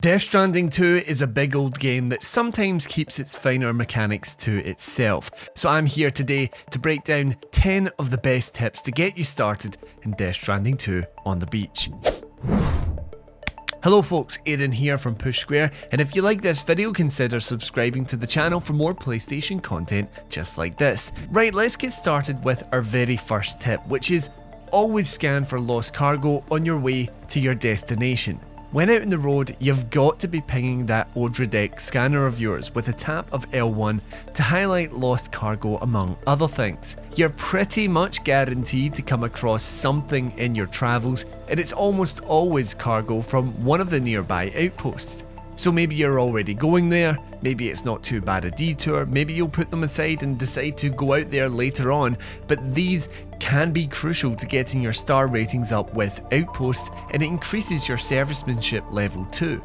Death Stranding 2 is a big old game that sometimes keeps its finer mechanics to itself, so I'm here today to break down 10 of the best tips to get you started in Death Stranding 2 on the beach. Hello folks, Aiden here from Push Square, and if you like this video, consider subscribing to the channel for more PlayStation content just like this. Right, let's get started with our very first tip, which is always scan for lost cargo on your way to your destination. When out on the road, you've got to be pinging that Offloading scanner of yours with a tap of L1 to highlight lost cargo among other things. You're pretty much guaranteed to come across something in your travels, and it's almost always cargo from one of the nearby outposts. So maybe you're already going there, maybe it's not too bad a detour, maybe you'll put them aside and decide to go out there later on, but these can be crucial to getting your star ratings up with outposts, and it increases your servicemanship level too.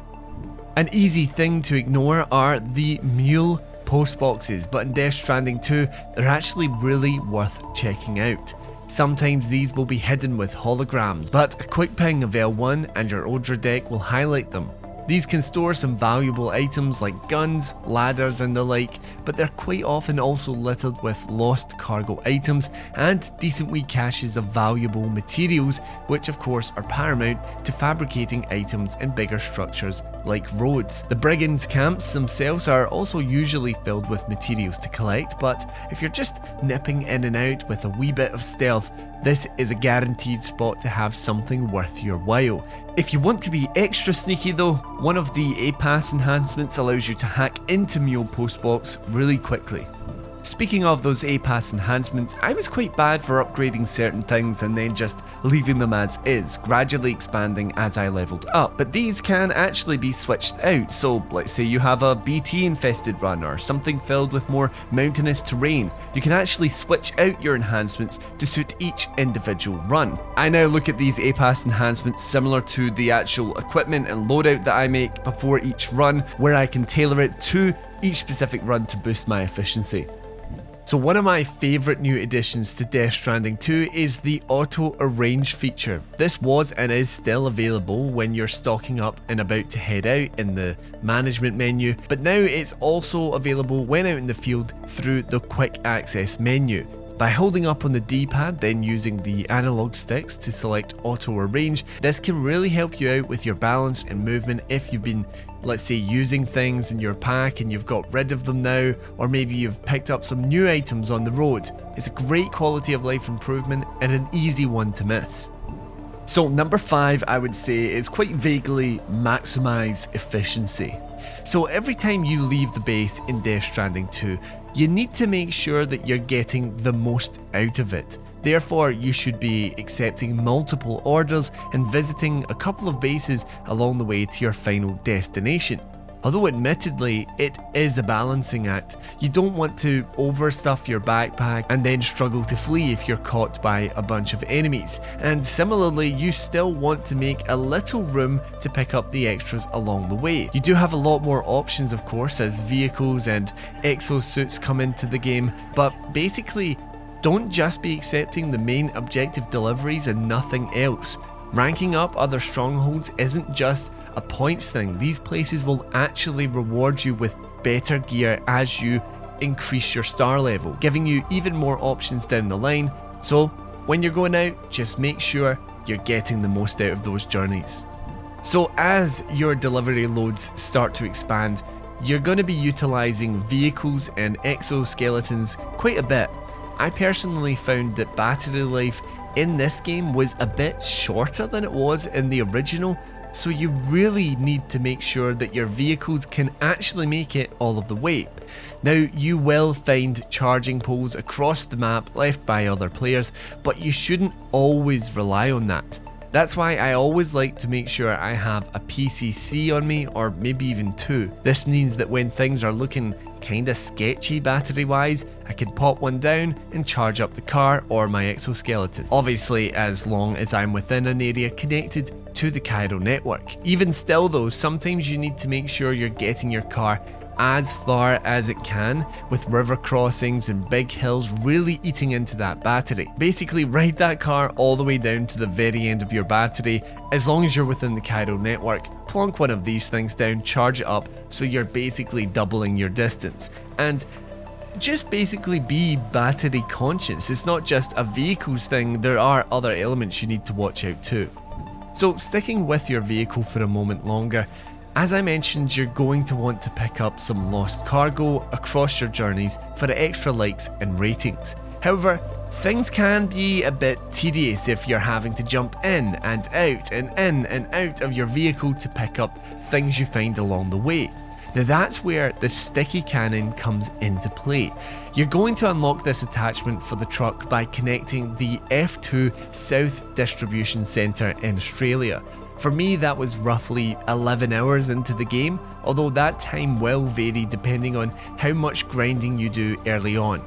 An easy thing to ignore are the Mule post boxes, but in Death Stranding 2 they're actually really worth checking out. Sometimes these will be hidden with holograms, but a quick ping of L1 and your Offloading will highlight them. These can store some valuable items like guns, ladders and the like, but they're quite often also littered with lost cargo items and decent wee caches of valuable materials, which of course are paramount to fabricating items in bigger structures like roads. The brigands' camps themselves are also usually filled with materials to collect, but if you're just nipping in and out with a wee bit of stealth, this is a guaranteed spot to have something worth your while. If you want to be extra sneaky though, one of the A-Pass enhancements allows you to hack into Mule Postbox really quickly. Speaking of those A-Pass enhancements, I was quite bad for upgrading certain things and then just leaving them as is, gradually expanding as I leveled up. But these can actually be switched out, so let's say you have a BT infested run or something filled with more mountainous terrain, you can actually switch out your enhancements to suit each individual run. I now look at these A-Pass enhancements similar to the actual equipment and loadout that I make before each run, where I can tailor it to each specific run to boost my efficiency. So one of my favourite new additions to Death Stranding 2 is the auto arrange feature. This was and is still available when you're stocking up and about to head out in the management menu, but now it's also available when out in the field through the quick access menu. By holding up on the D-pad, then using the analog sticks to select auto arrange, this can really help you out with your balance and movement if you've been, let's say, using things in your pack and you've got rid of them now, or maybe you've picked up some new items on the road. It's a great quality of life improvement and an easy one to miss. So number 5, I would say, is quite vaguely maximise efficiency. So every time you leave the base in Death Stranding 2, you need to make sure that you're getting the most out of it. Therefore, you should be accepting multiple orders and visiting a couple of bases along the way to your final destination. Although admittedly, it is a balancing act. You don't want to overstuff your backpack and then struggle to flee if you're caught by a bunch of enemies. And similarly, you still want to make a little room to pick up the extras along the way. You do have a lot more options, of course, as vehicles and exosuits come into the game, but basically, don't just be accepting the main objective deliveries and nothing else. Ranking up other strongholds isn't just a points thing. These places will actually reward you with better gear as you increase your star level, giving you even more options down the line. So when you're going out, just make sure you're getting the most out of those journeys. So as your delivery loads start to expand, you're going to be utilizing vehicles and exoskeletons quite a bit. I personally found that battery life in this game was a bit shorter than it was in the original, so you really need to make sure that your vehicles can actually make it all of the way. Now, you will find charging poles across the map left by other players, but you shouldn't always rely on that. That's why I always like to make sure I have a PCC on me, or maybe even 2. This means that when things are looking kinda sketchy battery wise, I can pop one down and charge up the car or my exoskeleton. Obviously, as long as I'm within an area connected to the Cairo network. Even still though, sometimes you need to make sure you're getting your car as far as it can, with river crossings and big hills really eating into that battery. Basically ride that car all the way down to the very end of your battery, as long as you're within the Cairo network, plonk one of these things down, charge it up, so you're basically doubling your distance. And just basically be battery conscious. It's not just a vehicles thing, there are other elements you need to watch out too. So sticking with your vehicle for a moment longer, as I mentioned, you're going to want to pick up some lost cargo across your journeys for extra likes and ratings. However, things can be a bit tedious if you're having to jump in and out and in and out of your vehicle to pick up things you find along the way. Now that's where the sticky cannon comes into play. You're going to unlock this attachment for the truck by connecting the F2 South Distribution Centre in Australia. For me, that was roughly 11 hours into the game, although that time will vary depending on how much grinding you do early on.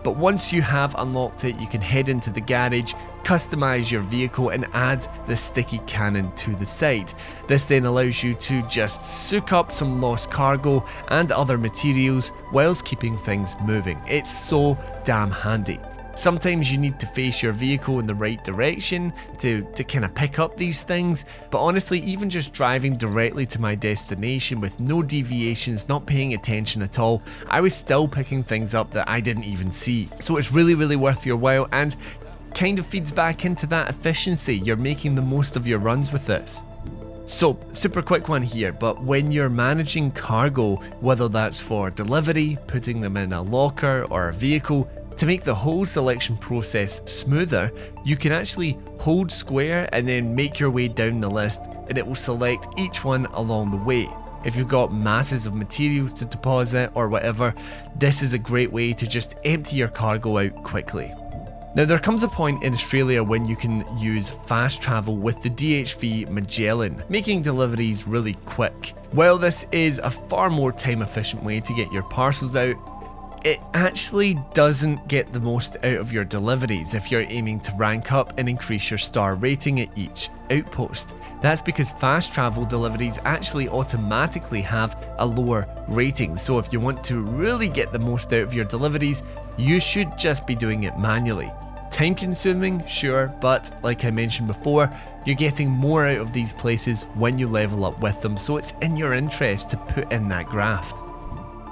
But once you have unlocked it, you can head into the garage, customize your vehicle and add the sticky cannon to the side. This then allows you to just soak up some lost cargo and other materials whilst keeping things moving. It's so damn handy. Sometimes you need to face your vehicle in the right direction to kind of pick up these things, but honestly, even just driving directly to my destination with no deviations, not paying attention at all, I was still picking things up that I didn't even see. So it's really worth your while and kind of feeds back into that efficiency. You're making the most of your runs with this. So, super quick one here, but when you're managing cargo, whether that's for delivery, putting them in a locker or a vehicle, to make the whole selection process smoother, you can actually hold square and then make your way down the list and it will select each one along the way. If you've got masses of materials to deposit or whatever, this is a great way to just empty your cargo out quickly. Now there comes a point in Australia when you can use fast travel with the DHV Magellan, making deliveries really quick. While this is a far more time efficient way to get your parcels out, it actually doesn't get the most out of your deliveries if you're aiming to rank up and increase your star rating at each outpost. That's because fast travel deliveries actually automatically have a lower rating, so if you want to really get the most out of your deliveries, you should just be doing it manually. Time consuming, sure, but like I mentioned before, you're getting more out of these places when you level up with them, so it's in your interest to put in that graft.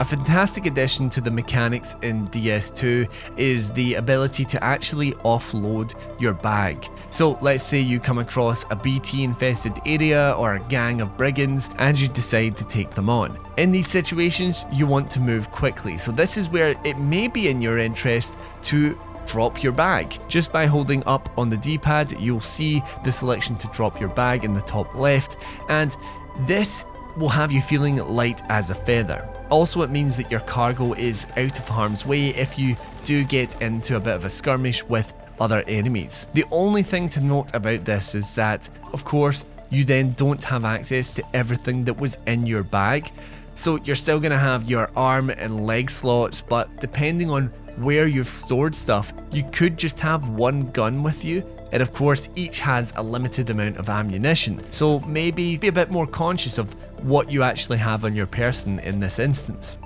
A fantastic addition to the mechanics in DS2 is the ability to actually offload your bag. So let's say you come across a BT infested area or a gang of brigands and you decide to take them on. In these situations, you want to move quickly, so this is where it may be in your interest to drop your bag. Just by holding up on the D-pad, you'll see the selection to drop your bag in the top left, and this will have you feeling light as a feather. Also, it means that your cargo is out of harm's way if you do get into a bit of a skirmish with other enemies. The only thing to note about this is that, of course, you then don't have access to everything that was in your bag. So you're still going to have your arm and leg slots, but depending on where you've stored stuff, you could just have one gun with you. And of course, each has a limited amount of ammunition, so maybe be a bit more conscious of what you actually have on your person in this instance.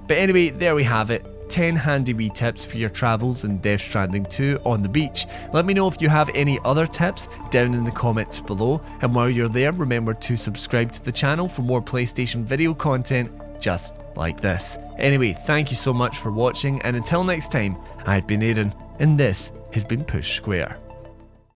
But anyway, there we have it. 10 handy wee tips for your travels in Death Stranding 2 on the beach. Let me know if you have any other tips down in the comments below, and while you're there, remember to subscribe to the channel for more PlayStation video content just like this. Anyway, thank you so much for watching, and until next time, I've been Aaron, and this has been Push Square.